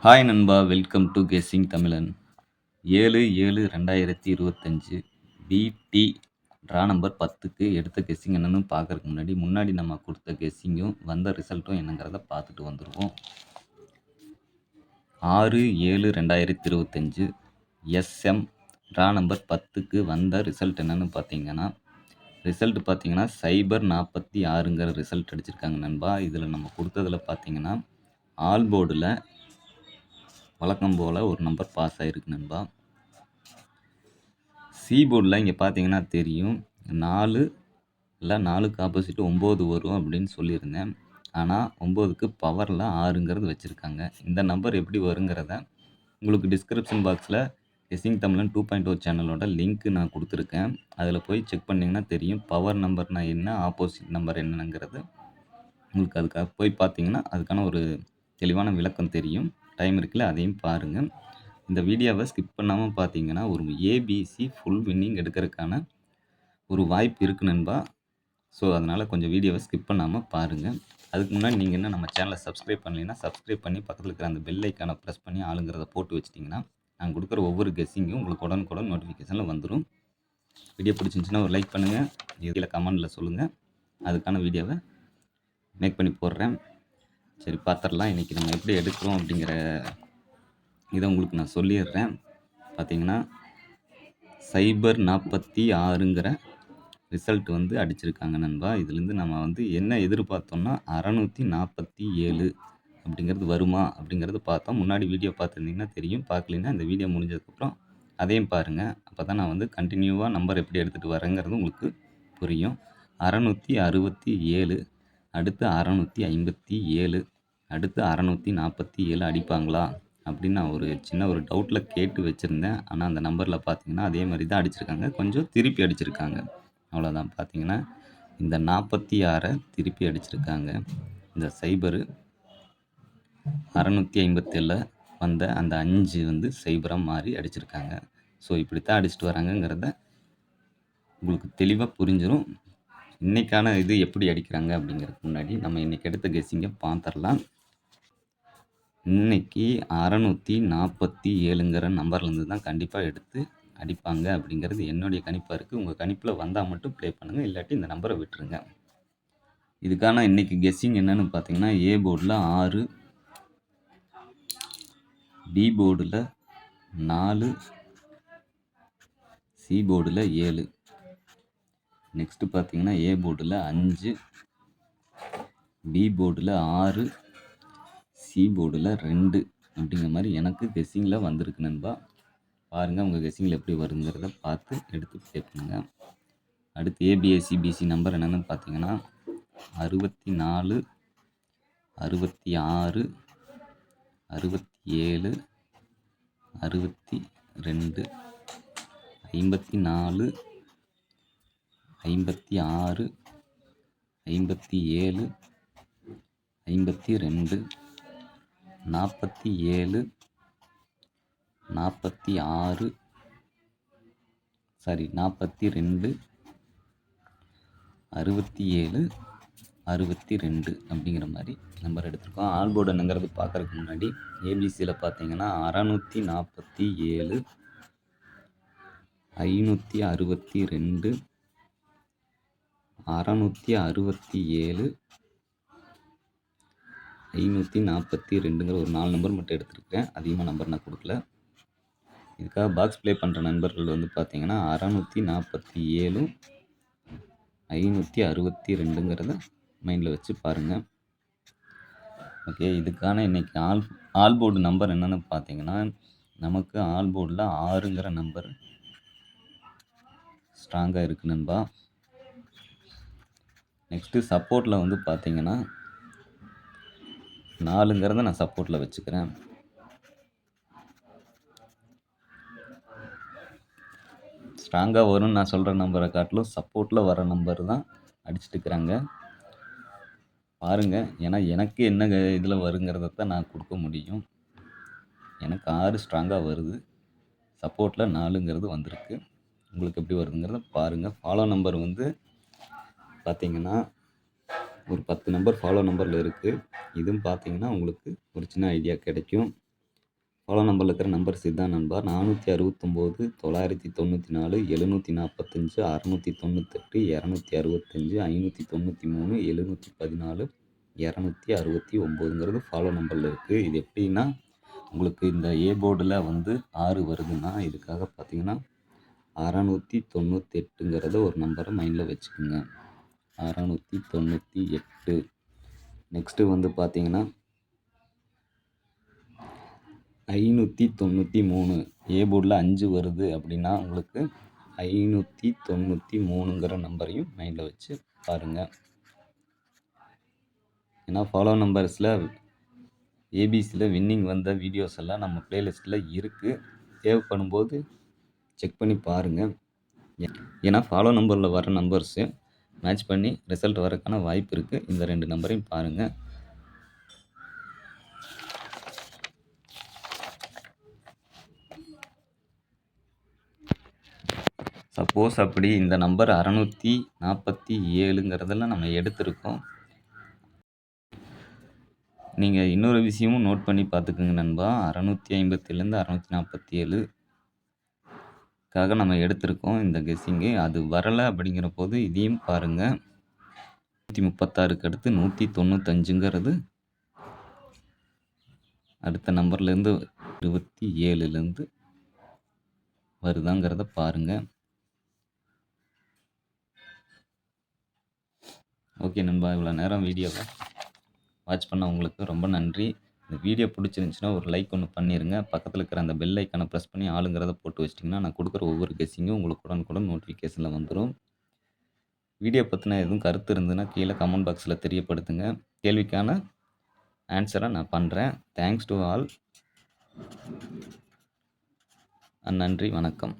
Hi நண்பா! Welcome to guessing தமிழன். 7/7/2025 பிடி ட்ரா நம்பர் 10க்கு எடுத்த கெஸ்ஸிங் என்னன்னு பார்க்கறதுக்கு முன்னாடி நம்ம குடுத்த கெஸ்ஸிங்கும், வந்த ரிசல்ட்டும் என்னங்கிறத பார்த்துட்டு வந்துருவோம். 6/7/2025 எஸ்எம் ட்ரா நம்பர் 10க்கு வந்த ரிசல்ட் என்னன்னு பார்த்தீங்கன்னா, சைபர் 46ங்கிற ரிசல்ட் அடிச்சிருக்காங்க நண்பா. இதில நம்ம குடுத்ததில பார்த்தீங்கன்னா, ஆல் போர்டுல வழக்கம் போல ஒரு நம்பர் பாஸ் ஆயிருக்கு நண்பா. சி போர்டில் இங்கே பார்த்தீங்கன்னா தெரியும். 4 இல்லை 4க்கு ஆப்போசிட் 9 வரும் அப்படின்னு சொல்லியிருந்தேன். ஆனால் 9க்கு பவரில் 6ங்கிறது வச்சுருக்காங்க. இந்த நம்பர் எப்படி வருங்கிறத உங்களுக்கு டிஸ்கிரிப்ஷன் பாக்ஸில் கெஸ்ஸிங் தமிழன் 2.0 சேனலோட லிங்க் நான் கொடுத்துருக்கேன். அதில் போய் செக் பண்ணிங்கன்னா தெரியும். பவர் நம்பர்னா என்ன, ஆப்போசிட் நம்பர் என்னங்கிறது உங்களுக்கு அதுக்காக போய் பார்த்தீங்கன்னா அதுக்கான ஒரு தெளிவான விளக்கம் தெரியும். டைம் இருக்குல்ல, அதையும் பாருங்கள். இந்த வீடியோவை ஸ்கிப் பண்ணாமல் பார்த்தீங்கன்னா ஒரு ஏபிசி ஃபுல் வின்னிங் எடுக்கிறதுக்கான ஒரு வாய்ப்பு இருக்குது நண்பா. ஸோ அதனால் கொஞ்சம் வீடியோவை ஸ்கிப் பண்ணாமல் பாருங்கள். அதுக்கு முன்னாடி நீங்கள் என்ன நம்ம சேனலை சப்ஸ்கிரைப் பண்ணலைன்னா சப்ஸ்கிரைப் பண்ணி பக்கத்தில் இருக்கிற அந்த பெல் ஐக்கானை ப்ரெஸ் பண்ணி ஆளுங்கிறத போட்டு வச்சிட்டிங்கன்னா நான் கொடுக்குற ஒவ்வொரு கெஸ்ஸிங்கும் உங்களுக்கு உடனுக்குடன் நோட்டிஃபிகேஷனில் வந்துடும். வீடியோ பிடிச்சிருந்துச்சின்னா ஒரு லைக் பண்ணுங்கள், இதில் கமெண்டில் சொல்லுங்கள். அதுக்கான வீடியோவை மேக் பண்ணி போடுறேன். சரி, பார்த்துடலாம் இன்றைக்கி நம்ம எப்படி எடுக்கிறோம் அப்படிங்கிற இதை உங்களுக்கு நான் சொல்லிடுறேன். பார்த்தீங்கன்னா சைபர் 46ங்கிற ரிசல்ட் வந்து அடிச்சிருக்காங்க நண்பா. இதுலேருந்து நம்ம வந்து என்ன எதிர்பார்த்தோம்னா 647 அப்படிங்கிறது வருமா அப்படிங்கிறது பார்த்தோம். முன்னாடி வீடியோ பார்த்துருந்தீங்கன்னா தெரியும். பார்க்கலைன்னா இந்த வீடியோ முடிஞ்சதுக்கப்புறம் அதையும் பாருங்கள். அப்போ தான் நான் வந்து கண்டினியூவாக நம்பர் எப்படி எடுத்துகிட்டு வரேங்கிறது உங்களுக்கு புரியும். 667 அடுத்து 657 அடுத்து 647 அடிப்பாங்களா அப்படின்னு நான் ஒரு சின்ன ஒரு டவுட்டில் கேட்டு வச்சுருந்தேன். ஆனால் அந்த நம்பரில் பார்த்தீங்கன்னா அதே மாதிரி தான் அடிச்சிருக்காங்க. கொஞ்சம் திருப்பி அடிச்சிருக்காங்க, அவ்வளோதான். பார்த்தீங்கன்னா இந்த 46 திருப்பி அடிச்சிருக்காங்க. இந்த சைபரு 657 வந்த அந்த 5 வந்து சைபராக மாறி அடிச்சிருக்காங்க. ஸோ இப்படி தான் அடிச்சுட்டு வராங்கங்கிறத உங்களுக்கு தெளிவாக புரிஞ்சிடும். இன்றைக்கான இது எப்படி அடிக்கிறாங்க அப்படிங்கிறதுக்கு முன்னாடி நம்ம இன்றைக்கி எடுத்த கெஸ்ஸிங்கை பார்த்துடலாம். இன்றைக்கி 647ங்கிற நம்பர்லேருந்து தான் கண்டிப்பாக எடுத்து அடிப்பாங்க அப்படிங்கிறது என்னுடைய கணிப்பாக இருக்குது. உங்கள் கணிப்பில் வந்தால் மட்டும் ப்ளே பண்ணுங்கள், இல்லாட்டி இந்த நம்பரை விட்டுருங்க. இதுக்கான இன்றைக்கி கெஸ்ஸிங் என்னென்னு பார்த்தீங்கன்னா, ஏ போர்டில் 6, பி போர்டில் 4, சி போர்டில் 7, நெக்ஸ்ட்டு பார்த்தீங்கன்னா ஏ போர்டில் 5, பி போர்டில் 6, சி போர்டில் 2 அப்படிங்கிற மாதிரி எனக்கு கெஸ்ஸிங்கில் வந்திருக்கு நண்பா. பாருங்கள் உங்கள் கெஸ்ஸிங்கில் எப்படி வருங்கிறத பார்த்து எடுத்து ப்ளே பண்ணுங்கள். அடுத்து ஏபிஎஸ்சிபிசி நம்பர் என்னென்னு பார்த்தீங்கன்னா 64, 66, 67, 62, 54, 56, 57, 52, 47, 42, 67, 62 அப்படிங்கிற மாதிரி நம்பர் எடுத்திருக்கோம். ஆல் போர்டு என்னங்கிறது பார்க்குறதுக்கு முன்னாடி ஏபிசியில் பார்த்தீங்கன்னா 647, 562, 667, 542ங்கிற ஒரு 4 நம்பர் மட்டும் எடுத்திருக்கேன். அதிகமாக நம்பர் நான் கொடுக்கல. இதுக்காக பாக்ஸ் ப்ளே பண்ணுற நண்பர்கள் வந்து பார்த்தீங்கன்னா 647, 562ங்கிறத மைண்டில் வச்சு பாருங்கள். ஓகே, இதுக்கான இன்றைக்கி ஆல் போர்டு நம்பர் என்னென்னு பார்த்தீங்கன்னா, நமக்கு ஆல் போர்டில் 6ங்கிற நம்பர் ஸ்ட்ராங்காக இருக்குது நண்பா. நெக்ஸ்ட்டு சப்போர்ட்டில் வந்து பார்த்தீங்கன்னா 4ங்கிறத நான் சப்போர்ட்டில் வச்சுக்கிறேன். ஸ்ட்ராங்காக வரும்னு நான் சொல்கிற நம்பரை காட்டிலும் சப்போர்ட்டில் வர நம்பர் தான் அடிச்சுட்டுக்கிறாங்க. பாருங்கள், ஏன்னா எனக்கு என்ன இதில் வருங்கிறத தான் நான் கொடுக்க முடியும். எனக்கு 6 ஸ்ட்ராங்காக வருது, சப்போர்ட்டில் 4ங்கிறது வந்திருக்கு. உங்களுக்கு எப்படி வருதுங்கிறத பாருங்கள். ஃபாலோ நம்பர் வந்து பார்த்திங்கன்னா ஒரு 10 நம்பர் ஃபாலோ நம்பரில் இருக்குது. இதுவும் பார்த்திங்கன்னா உங்களுக்கு ஒரு சின்ன ஐடியா கிடைக்கும். ஃபாலோ நம்பரில் இருக்கிற நம்பர்ஸ் இதுதான் நண்பா. 469 994 745 698 265 593 714 269ங்கிறது ஃபாலோ நம்பரில் இருக்குது. இது எப்படின்னா உங்களுக்கு இந்த ஏ போர்டில் வந்து 6 வருதுன்னா இதுக்காக பார்த்தீங்கன்னா 698ங்கிறத ஒரு நம்பரை மைண்டில் வச்சுக்கோங்க. 698. நெக்ஸ்ட்டு வந்து பார்த்தீங்கன்னா 593. ஏ போர்டில் 5 வருது அப்படின்னா உங்களுக்கு 593ங்கிற நம்பரையும் மைண்டில் வச்சு பாருங்கள். ஏன்னா ஃபாலோ நம்பர்ஸில் ஏபிசியில் வின்னிங் வந்த வீடியோஸ் எல்லாம் நம்ம ப்ளேலிஸ்ட்டில் இருக்குது. தேவைப்படும் போது செக் பண்ணி பாருங்கள். ஏன்னா ஃபாலோ நம்பரில் வர நம்பர்ஸு மேட்ச் பண்ணி ரிசல்ட் வரக்கான வாய்ப்பு இருக்குது. இந்த 2 நம்பரையும் பாருங்கள். சப்போஸ் அப்படி இந்த நம்பர் 647ங்கிறதெல்லாம் நம்ம எடுத்திருக்கோம். நீங்கள் இன்னொரு விஷயமும் நோட் பண்ணி பார்த்துக்குங்க நண்பா. 657லேருந்து 647க்காக நம்ம எடுத்திருக்கோம் இந்த கெஸ்ஸிங்கு. அது வரலை அப்படிங்கிற போது இதையும் பாருங்கள். 136க்கு அடுத்து 195ங்கிறது அடுத்த நம்பர்லேருந்து 27லேருந்து வருதாங்கிறத பாருங்கள். ஓகே நண்பா, இவ்வளோ நேரம் வீடியோவை வாட்ச் பண்ண உங்களுக்கு ரொம்ப நன்றி. இந்த வீடியோ பிடிச்சிருந்துச்சின்னா ஒரு லைக் ஒன்று பண்ணிடுங்க. பக்கத்தில் இருக்கிற அந்த பெல் ஐக்கானை ப்ரெஸ் பண்ணி ஆளுங்கிறத போட்டு வச்சிட்டிங்கன்னா நான் கொடுக்குற ஒவ்வொரு கெஸ்ஸிங்கும் உங்களுக்கு உடனுக்குடன் நோட்டிஃபிகேஷனில் வந்துடும். வீடியோ பற்றின எதுவும் கருத்து இருந்ததுன்னா கீழே கமெண்ட் பாக்ஸில் தெரியப்படுத்துங்க. கேள்விக்கான ஆன்சரை நான் பண்ணுறேன். Thanks to all. நன்றி, வணக்கம்.